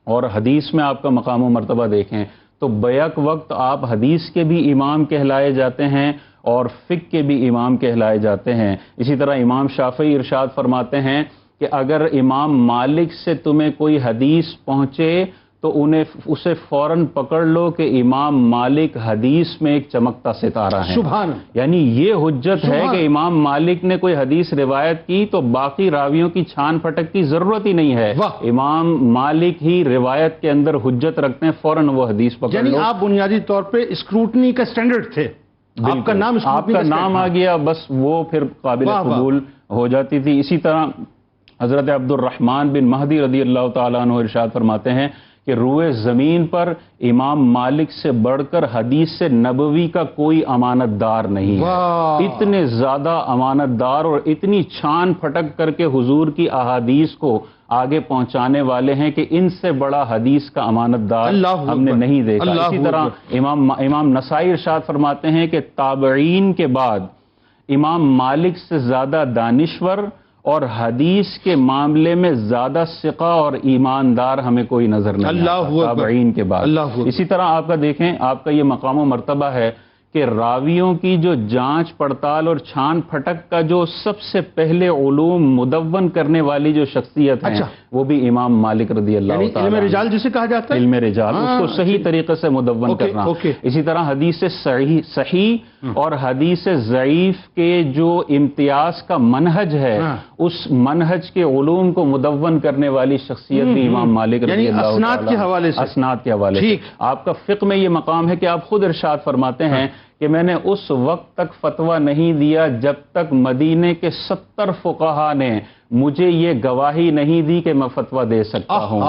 اور حدیث میں آپ کا مقام و مرتبہ دیکھیں تو بیک وقت آپ حدیث کے بھی امام کہلائے جاتے ہیں اور فقہ کے بھی امام کہلائے جاتے ہیں۔ اسی طرح امام شافعی ارشاد فرماتے ہیں کہ اگر امام مالک سے تمہیں کوئی حدیث پہنچے تو اسے فوراً پکڑ لو کہ امام مالک حدیث میں ایک چمکتا ستارہ ہے۔ یعنی یہ حجت ہے کہ امام مالک نے کوئی حدیث روایت کی تو باقی راویوں کی چھان پھٹک کی ضرورت ہی نہیں ہے، امام مالک ہی روایت کے اندر حجت رکھتے ہیں، فوراً وہ حدیث پکڑ لو۔ یعنی آپ بنیادی طور پہ اسکروٹنی کا سٹینڈرڈ تھے، آپ کا نام آ گیا، بس وہ پھر قابل قبول ہو جاتی تھی۔ اسی طرح حضرت عبد الرحمن بن مہدی رضی اللہ تعالیٰ عنہ ارشاد فرماتے ہیں کہ روئے زمین پر امام مالک سے بڑھ کر حدیث نبوی کا کوئی امانت دار نہیں ہے۔ اتنے زیادہ امانت دار اور اتنی چھان پھٹک کر کے حضور کی احادیث کو آگے پہنچانے والے ہیں کہ ان سے بڑا حدیث کا امانت دار ہم نے نہیں دیکھا۔ اسی طرح امام نسائی ارشاد فرماتے ہیں کہ تابعین کے بعد امام مالک سے زیادہ دانشور اور حدیث کے معاملے میں زیادہ ثقہ اور ایماندار ہمیں کوئی نظر نہیں آتا تابعین کے بعد۔ اسی طرح آپ کا دیکھیں، آپ کا یہ مقام و مرتبہ ہے کہ راویوں کی جو جانچ پڑتال اور چھان پھٹک کا جو سب سے پہلے علوم مدون کرنے والی جو شخصیت ہے وہ بھی امام مالک رضی اللہ تعالیٰ علم رجال جسے کہا جاتا ہے، علم رجال، اس کو صحیح طریقے سے مدون کرنا۔ اسی طرح حدیث صحیح اور حدیث ضعیف کے جو امتیاز کا منہج ہے اس منہج کے علوم کو مدون کرنے والی شخصیت بھی امام مالک رضی اللہ تعالیٰ، اسناد کے حوالے سے، اسناد کے حوالے سے۔ آپ کا فقہ میں یہ مقام ہے کہ آپ خود ارشاد فرماتے ہیں کہ میں نے اس وقت تک فتویٰ نہیں دیا جب تک مدینے کے 70 فقہا نے مجھے یہ گواہی نہیں دی کہ میں فتویٰ دے سکتا ہوں۔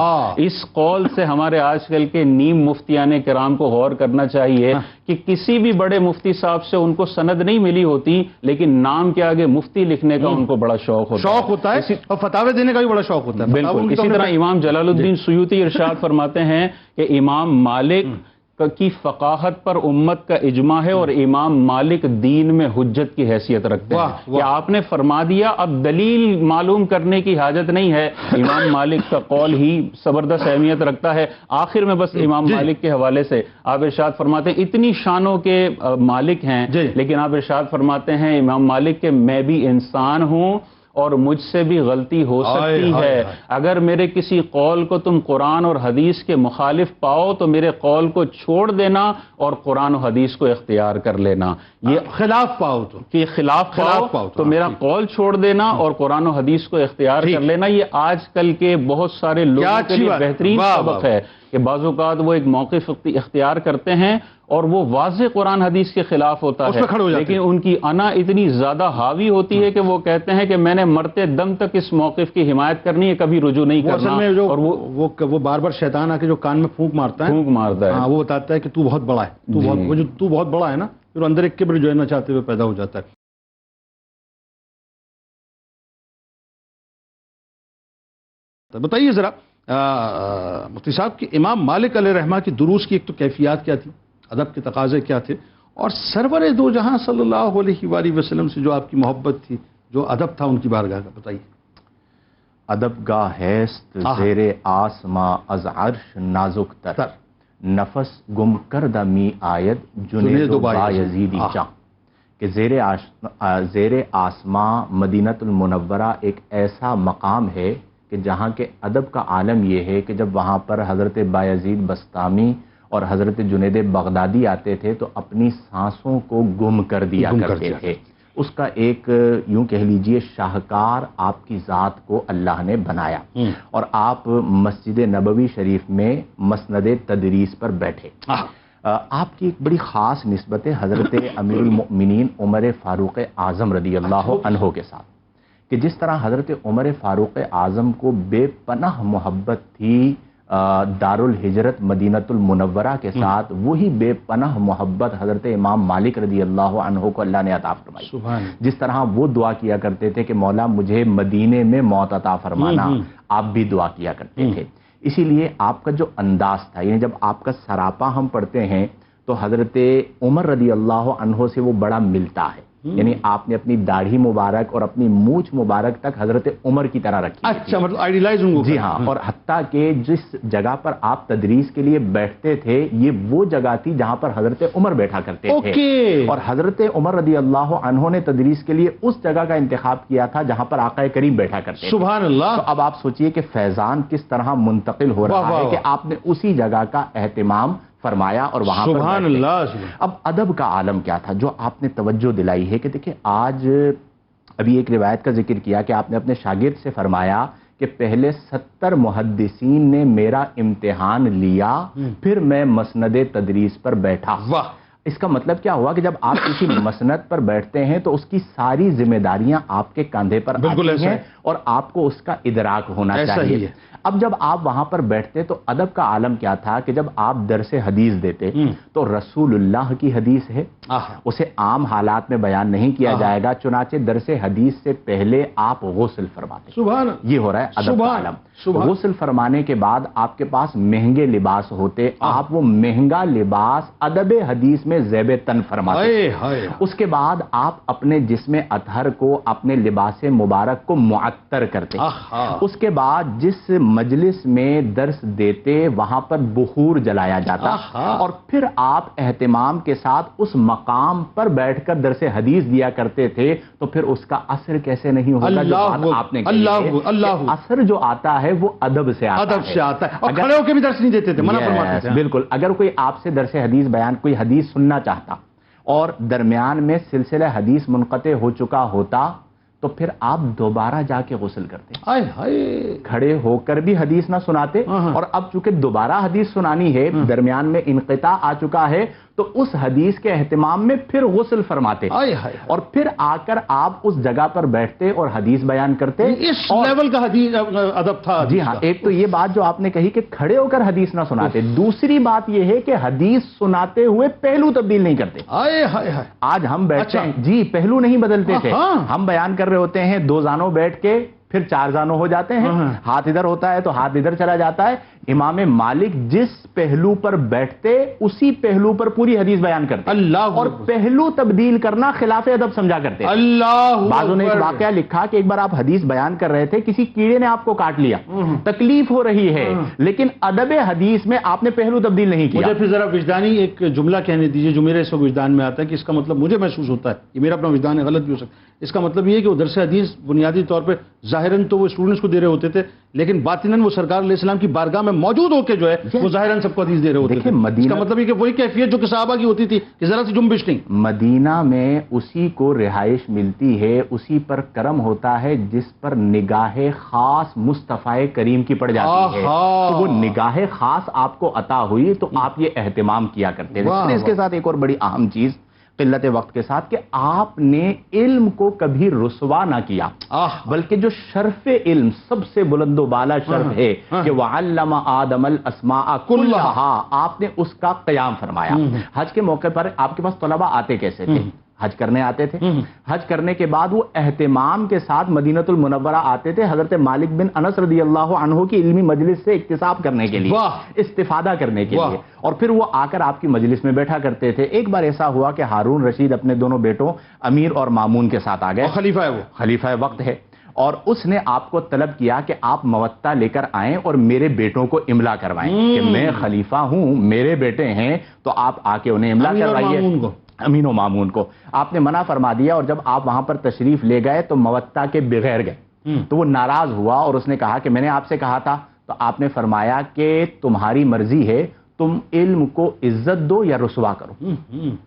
اس قول سے ہمارے آج کل کے نیم مفتیان کرام کو غور کرنا چاہیے کہ کسی بھی بڑے مفتی صاحب سے ان کو سند نہیں ملی ہوتی، لیکن نام کے آگے مفتی لکھنے کا ان کو بڑا شوق ہوتا ہے اور فتاوے دینے کا بھی بڑا شوق ہوتا ہے۔ بالکل اسی طرح امام جلال الدین سیوطی ارشاد فرماتے ہیں کہ امام مالک کی فقاہت پر امت کا اجماع ہے اور امام مالک دین میں حجت کی حیثیت رکھتے ہیں۔ کہ آپ نے فرما دیا، اب دلیل معلوم کرنے کی حاجت نہیں ہے، امام مالک کا قول ہی زبردست اہمیت رکھتا ہے۔ آخر میں بس امام مالک کے حوالے سے آپ ارشاد فرماتے ہیں اتنی شانوں کے مالک ہیں، لیکن آپ ارشاد فرماتے ہیں امام مالک کہ میں بھی انسان ہوں اور مجھ سے بھی غلطی ہو سکتی ہے، اگر میرے کسی قول کو تم قرآن اور حدیث کے مخالف پاؤ تو میرے قول کو چھوڑ دینا اور قرآن و حدیث کو اختیار کر لینا۔ یہ خلاف پاؤ تو کہ خلاف پاؤ تو میرا قول چھوڑ دینا اور قرآن و حدیث کو اختیار کر لینا۔ یہ آج کل کے بہت سارے لوگوں کے لیے بہترین سبق ہے کہ بعض اوقات وہ ایک موقف اختیار کرتے ہیں اور وہ واضح قرآن حدیث کے خلاف ہوتا ہے، لیکن ان کی انا اتنی زیادہ حاوی ہوتی ہے کہ وہ کہتے ہیں کہ میں نے مرتے دم تک اس موقف کی حمایت کرنی ہے، کبھی رجوع نہیں کرنا۔ اور وہ بار بار شیطان آ کے جو کان میں پھونک مارتا ہے، وہ بتاتا ہے کہ تو بہت بڑا ہے، تو بہت بڑا ہے نا، پھر اندر ایک کبر جو ہے نہ چاہتے ہوئے پیدا ہو جاتا ہے۔ بتائیے ذرا مفتی صاحب کہ امام مالک علیہ رحمہ کی دروس کی ایک تو کیفیات کیا تھی، ادب کے تقاضے کیا تھے، اور سرور دو جہاں صلی اللہ علیہ وآلہ وسلم سے جو آپ کی محبت تھی، جو ادب تھا ان کی بارگاہ کا، بتائیے۔ ادب گاہ ہیست زیر آسماں از عرش نازک تر، نفس گم کردہ می آید جنید و بایزیدی چاں، کہ زیر آسماں مدینۃ المنورہ ایک ایسا مقام ہے کہ جہاں کے ادب کا عالم یہ ہے کہ جب وہاں پر حضرت بایزید بسطامی اور حضرت جنید بغدادی آتے تھے تو اپنی سانسوں کو گم کر دیا کرتے تھے۔ اس کا ایک یوں کہہ لیجئے شاہکار آپ کی ذات کو اللہ نے بنایا، اور آپ مسجد نبوی شریف میں مسند تدریس پر بیٹھے۔ آپ کی ایک بڑی خاص نسبت ہے حضرت امیر المؤمنین عمر فاروق اعظم رضی اللہ عنہ کے ساتھ، کہ جس طرح حضرت عمر فاروق اعظم کو بے پناہ محبت تھی دارالہجرت مدینۃ المنورہ کے ساتھ، وہی بے پناہ محبت حضرت امام مالک رضی اللہ عنہ کو اللہ نے عطا فرمائی۔ جس طرح وہ دعا کیا کرتے تھے کہ مولا مجھے مدینے میں موت عطا فرمانا، آپ بھی دعا کیا کرتے تھے۔ اسی لیے آپ کا جو انداز تھا، یعنی جب آپ کا سراپا ہم پڑھتے ہیں تو حضرت عمر رضی اللہ عنہ سے وہ بڑا ملتا ہے، یعنی آپ نے اپنی داڑھی مبارک اور اپنی مونچھ مبارک تک حضرت عمر کی طرح رکھی۔ اچھا، مطلب آئیڈیلائز ہوں گے۔ جی ہاں، اور حتیٰ کہ جس جگہ پر آپ تدریس کے لیے بیٹھتے تھے یہ وہ جگہ تھی جہاں پر حضرت عمر بیٹھا کرتے تھے، اور حضرت عمر رضی اللہ عنہ نے تدریس کے لیے اس جگہ کا انتخاب کیا تھا جہاں پر آقا کریم بیٹھا کرتے تھے۔ سبحان اللہ۔ تو اب آپ سوچئے کہ فیضان کس طرح منتقل ہو رہا ہے کہ آپ نے اسی جگہ کا اہتمام فرمایا اور وہاں پر سبحان اللہ۔ اب ادب کا عالم کیا تھا جو آپ نے توجہ دلائی ہے کہ دیکھیں آج ابھی ایک روایت کا ذکر کیا کہ آپ نے اپنے شاگرد سے فرمایا کہ پہلے 70 محدثین نے میرا امتحان لیا، پھر میں مسند تدریس پر بیٹھا۔ اس کا مطلب کیا ہوا کہ جب آپ کسی مسند پر بیٹھتے ہیں تو اس کی ساری ذمہ داریاں آپ کے کاندھے پر آتی ہیں اور آپ کو اس کا ادراک ہونا چاہیے۔ اب جب آپ وہاں پر بیٹھتے تو ادب کا عالم کیا تھا کہ جب آپ درس حدیث دیتے تو رسول اللہ کی حدیث ہے، اسے عام حالات میں بیان نہیں کیا جائے گا، چنانچہ درس حدیث سے پہلے آپ غسل فرماتے۔ یہ ہو رہا ہے ادب کا عالم۔ غسل فرمانے کے بعد آپ کے پاس مہنگے لباس ہوتے، آپ وہ مہنگا لباس ادب حدیث میں ذیب تن فرماتے ہیں. اس کے بعد آپ اپنے جسم اطہر کو اپنے لباس مبارک کو معطر کرتے. اس کے بعد جس مجلس میں درس دیتے وہاں پر بخور جلایا جاتا اور پھر آپ اہتمام کے ساتھ اس مقام پر بیٹھ کر درس حدیث دیا کرتے تھے. تو پھر اس کا اثر کیسے نہیں ہوگا جو بات آپ نے کہی ہے. اثر جو آتا ہے وہ ادب سے آتا ہے. اور کھڑے ہو کے بھی درس نہیں دیتے تھے، منع فرماتے تھے. بالکل. اگر کوئی آپ سے درس حدیث بیان کوئی حدیث سننا چاہتا اور درمیان میں سلسلہ حدیث منقطع ہو چکا ہوتا تو پھر آپ دوبارہ جا کے غسل کرتے. کھڑے ہو کر بھی حدیث نہ سناتے اور اب چونکہ دوبارہ حدیث سنانی ہے، درمیان میں انقطاع آ چکا ہے، تو اس حدیث کے اہتمام میں پھر غسل فرماتے اور پھر آ کر آپ اس جگہ پر بیٹھتے اور حدیث بیان کرتے. اس لیول کا حدیث ادب تھا. جی ہاں. ایک تو یہ بات جو آپ نے کہی کہ کھڑے ہو کر حدیث نہ سناتے. دوسری بات یہ ہے کہ حدیث سناتے ہوئے پہلو تبدیل نہیں کرتے. آج ہم بیٹھتے ہیں جی پہلو نہیں بدلتے تھے. ہم بیان کر رہے ہوتے ہیں، دو زانوں بیٹھ کے پھر چار زانوں ہو جاتے ہیں، ہاتھ ادھر ہوتا ہے تو ہاتھ ادھر چلا جاتا ہے. امام مالک جس پہلو پر بیٹھتے اسی پہلو پر پوری حدیث بیان کرتے اور پہلو تبدیل کرنا خلاف ادب سمجھا کرتے. بعضوں نے ایک واقعہ لکھا کہ ایک بار آپ حدیث بیان کر رہے تھے، کسی کیڑے نے آپ کو کاٹ لیا، تکلیف ہو رہی ہے، لیکن ادب حدیث میں آپ نے پہلو تبدیل نہیں کیا. مجھے پھر ذرا وجدانی ایک جملہ کہنے دیجئے جو میرے اس وقت وجدان میں آتا ہے کہ اس کا مطلب مجھے محسوس ہوتا ہے، یہ میرا اپنا وجدان ہے، غلط بھی ہو سکتا ہے. اس کا مطلب یہ ہے کہ وہ درس حدیث بنیادی طور پہ ظاہراً تو وہ اسٹوڈنٹس کو دے رہے ہوتے تھے، لیکن باطناً وہ سرکار علیہ السلام کی بارگاہ میں موجود ہو کے جو ہے وہ ظاہراً سب کو حدیث دے رہے ہوتے تھے. اس کا مطلب یہ کہ وہی کیفیت جو کہ صحابہ کی ہوتی تھی کہ ذرا سی جنبش نہیں. مدینہ میں اسی کو رہائش ملتی ہے، اسی پر کرم ہوتا ہے جس پر نگاہ خاص مصطفیٰ کریم کی پڑ جاتی ہے. تو وہ نگاہ خاص آپ کو عطا ہوئی تو آپ یہ اہتمام کیا کرتے تھے. اس کے ساتھ ایک اور بڑی اہم چیز قلت وقت کے ساتھ کہ آپ نے علم کو کبھی رسوا نہ کیا، بلکہ جو شرف علم سب سے بلند و بالا شرف ہے کہ وَعَلَّمَ آدَمَ الْأَسْمَاءَ كُلَّهَا، آپ نے اس کا قیام فرمایا. حج کے موقع پر آپ کے پاس طلبہ آتے کیسے تھے؟ حج کرنے آتے تھے. حج کرنے کے بعد وہ اہتمام کے ساتھ مدینہ المنورہ آتے تھے حضرت مالک بن انس رضی اللہ عنہ کی علمی مجلس سے اکتساب کرنے کے لیے، استفادہ کرنے کے لیے، اور پھر وہ آ کر آپ کی مجلس میں بیٹھا کرتے تھے. ایک بار ایسا ہوا کہ ہارون رشید اپنے دونوں بیٹوں امیر اور مامون کے ساتھ آ گئے. خلیفہ ہے، وہ خلیفہ وقت ہے، اور اس نے آپ کو طلب کیا کہ آپ موطا لے کر آئیں اور میرے بیٹوں کو املا کروائیں کہ میں خلیفہ ہوں، میرے بیٹے ہیں، تو آپ آ کے انہیں املا کروائیے. امین و مامون کو آپ نے منع فرما دیا، اور جب آپ وہاں پر تشریف لے گئے تو موطا کے بغیر گئے تو وہ ناراض ہوا اور اس نے کہا کہ میں نے آپ سے کہا تھا. تو آپ نے فرمایا کہ تمہاری مرضی ہے، تم علم کو عزت دو یا رسوا کرو.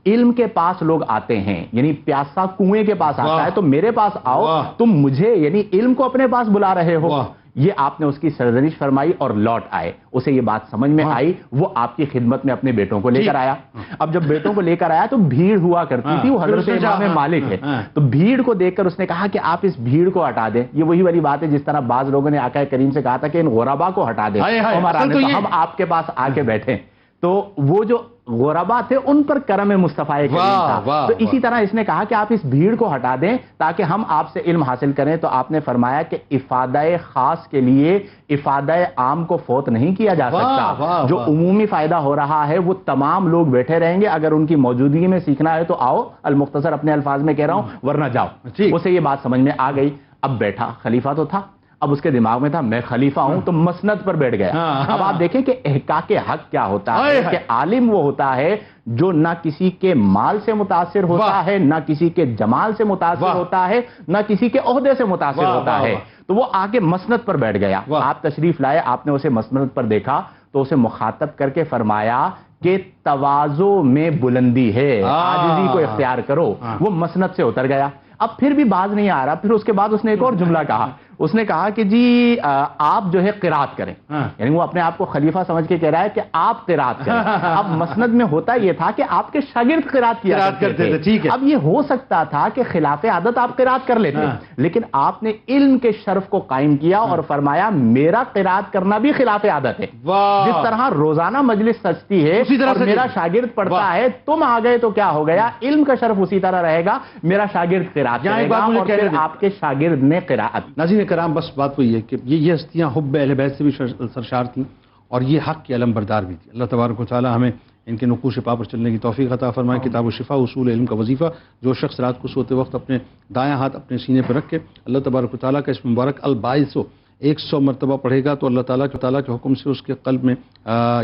علم کے پاس لوگ آتے ہیں، یعنی پیاسا کنویں کے پاس آتا ہے، تو میرے پاس آؤ، تم مجھے یعنی علم کو اپنے پاس بلا رہے ہو. یہ آپ نے اس کی سرزنش فرمائی اور لوٹ آئے. اسے یہ بات سمجھ میں آئی، وہ آپ کی خدمت میں اپنے بیٹوں کو لے کر آیا. اب جب بیٹوں کو لے کر آیا تو بھیڑ ہوا کرتی تھی، وہ حضرت امام مالک ہے، تو بھیڑ کو دیکھ کر اس نے کہا کہ آپ اس بھیڑ کو ہٹا دیں. یہ وہی والی بات ہے جس طرح بعض لوگوں نے آقا کریم سے کہا تھا کہ ان غربا کو ہٹا دیں، ہم آپ کے پاس آ کے بیٹھیں. تو وہ جو غربا تھے ان پر کرم مصطفیٰ کریم تھا. تو اسی طرح اس نے کہا کہ آپ اس بھیڑ کو ہٹا دیں تاکہ ہم آپ سے علم حاصل کریں. تو آپ نے فرمایا کہ افادہ خاص کے لیے افادہ عام کو فوت نہیں کیا جا سکتا. جو عمومی فائدہ ہو رہا ہے وہ تمام لوگ بیٹھے رہیں گے، اگر ان کی موجودگی میں سیکھنا ہے تو آؤ، المختصر اپنے الفاظ میں کہہ رہا ہوں، ورنہ جاؤ. اسے یہ بات سمجھ میں آ گئی. اب بیٹھا، خلیفہ تو تھا، اب اس کے دماغ میں تھا میں خلیفہ ہوں، تو مسند پر بیٹھ گیا. اب آپ دیکھیں کہ احقاق حق کیا ہوتا ہے کہ عالم وہ ہوتا ہے جو نہ کسی کے مال سے متاثر ہوتا ہے، نہ کسی کے جمال سے متاثر ہوتا ہے، نہ کسی کے عہدے سے متاثر ہوتا ہے. تو وہ آگے مسند پر بیٹھ گیا. آپ تشریف لائے، آپ نے اسے مسند پر دیکھا تو اسے مخاطب کر کے فرمایا کہ تواضع میں بلندی ہے، عاجزی کو اختیار کرو. وہ مسند سے اتر گیا. اب پھر بھی باز نہیں آ رہا. پھر اس کے بعد اس نے ایک اور جملہ کہا. اس نے کہا کہ جی آپ جو ہے قرات کریں، یعنی وہ اپنے آپ کو خلیفہ سمجھ کے کہہ رہا ہے کہ آپ قرات کریں. اب مسند میں ہوتا یہ تھا کہ آپ کے شاگرد قرات کیا کرتے تھے. اب یہ ہو سکتا تھا کہ خلاف عادت آپ قرات کر لیتے، لیکن آپ نے علم کے شرف کو قائم کیا اور فرمایا میرا قرات کرنا بھی خلاف عادت ہے. جس طرح روزانہ مجلس سجتی ہے اور میرا شاگرد پڑھتا ہے، تم آ گئے تو کیا ہو گیا، علم کا شرف اسی طرح رہے گا، میرا شاگرد قرات کرے گا اور پھر آپ کے شاگرد نے قرات. ناظرین کرام، بس بات وہی ہے کہ یہ ہستیاں حب اہل بیت سے بھی سرشار تھیں اور یہ حق کے علم بردار بھی تھی. اللہ تبارک و تعالی ہمیں ان کے نقوش پا پر چلنے کی توفیق عطا فرمائے۔ کتاب الشفا اصول علم کا وظیفہ جو شخص رات کو سوتے وقت اپنے دایاں ہاتھ اپنے سینے پر رکھ کے اللہ تبارک و تعالیٰ کا اس مبارک الباعث 100 مرتبہ پڑھے گا تو اللہ تعالیٰ کے حکم سے اس کے قلب میں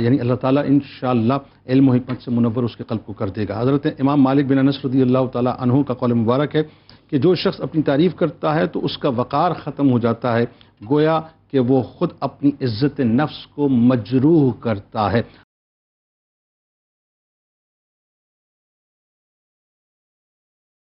یعنی اللہ تعالیٰ انشاءاللہ علم و حکمت سے منور اس کے قلب کو کر دے گا۔ حضرت امام مالک بن انس رضی اللہ تعالیٰ عنہ کا قول مبارک ہے کہ جو شخص اپنی تعریف کرتا ہے تو اس کا وقار ختم ہو جاتا ہے، گویا کہ وہ خود اپنی عزت نفس کو مجروح کرتا ہے۔